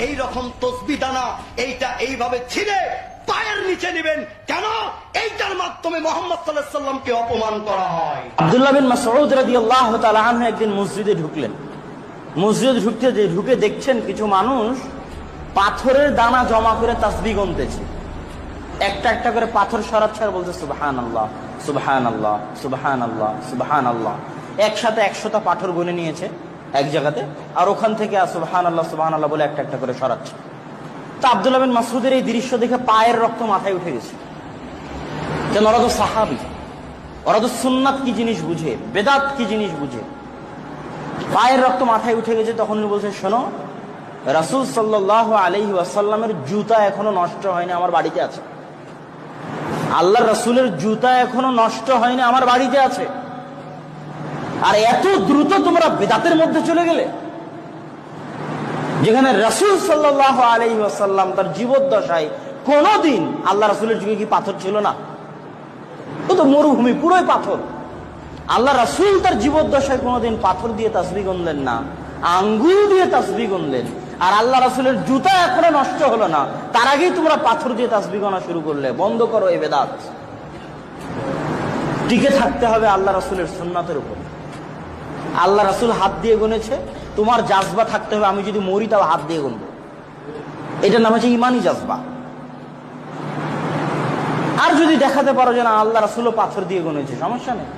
এই রকম তসবি দানা এইটা এইভাবে ছিঁড়ে পায়ের নিচে নেবেন। কেন? এইটার মাধ্যমে মুহাম্মদ সাল্লাল্লাহু আলাইহি ওয়াসাল্লামকে অপমান করা হয়। আব্দুল্লাহ বিন মাসউদ রাদিয়াল্লাহু তাআলা আনহু একদিন মসজিদে ঢুকলেন। মসজিদে ঢুকে দেখছেন কিছু মানুষ পাথরের দানা জমা করে তাসবিহ গুনতেছে। একটা একটা করে পাথর সরাচ্ছে আর বলছে সুবহানাল্লাহ সুবহানাল্লাহ সুবহানাল্লাহ সুবহানাল্লাহ। একসাথে 100টা পাথর গুনে নিয়েছে এক জায়গাতে, আর ওখান থেকে সুবহানাল্লাহ সুবহানাল্লাহ বলে একটা একটা করে সরাচ্ছে। তা আব্দুল্লাহ বিন মাসউদের এই দৃশ্য দেখে পায়ের রক্ত মাথায় উঠে গেছে। কেন? ওরা তো সাহাবী, ওরা তো সুন্নাত কি জিনিস বুঝে, বেদাত কি জিনিস বুঝে। পায়ের রক্ত মাথায় উঠে গেছে। তখন উনি বলছে, শোনো, রাসূল সাল্লাল্লাহু আলাইহি ওয়াসাল্লামের জুতা এখনো নষ্ট হয়নি, আমার বাড়িতে আছে। আল্লাহর রাসূলের জুতা এখনো নষ্ট হয়নি, আমার বাড়িতে আছে। আর এত দ্রুত তোমরা বেদাতের মধ্যে চলে গেলে, যেখানে রাসূল সাল্লাল্লাহু আলাইহি ওয়াসাল্লাম তার জীবদ্দশায় কোনদিন আল্লাহ রাসূলের যুগে কি পাথর ছিল না? ও তো মরুভূমি, পুরোই পাথর। আল্লাহ রাসূল তার জীবদ্দশায় কোনদিন পাথর দিয়ে তাসবিহ গুনলেন না, আঙ্গুল দিয়ে তাসবিহ গুনলেন। আর আল্লাহ রাসূলের জুতা এখনো নষ্ট হলো না, তার আগেই তোমরা পাথর দিয়ে তাসবিহ গোনা শুরু করলে। বন্ধ করো এই বেদাত। টিকে থাকতে হবে আল্লাহ রাসূলের সুন্নাতের উপর। আল্লাহ রাসূল হাত দিয়ে গুনেছে, তোমার জাজবা থাকতে হবে আমি যদি মরি তাও হাত দিয়ে গুনবো। এটার নাম হচ্ছে ইমানি জাজবা। আর যদি দেখাতে পারো যে না আল্লাহ রাসূলও পাথর দিয়ে গুনেছে, সমস্যা নেই।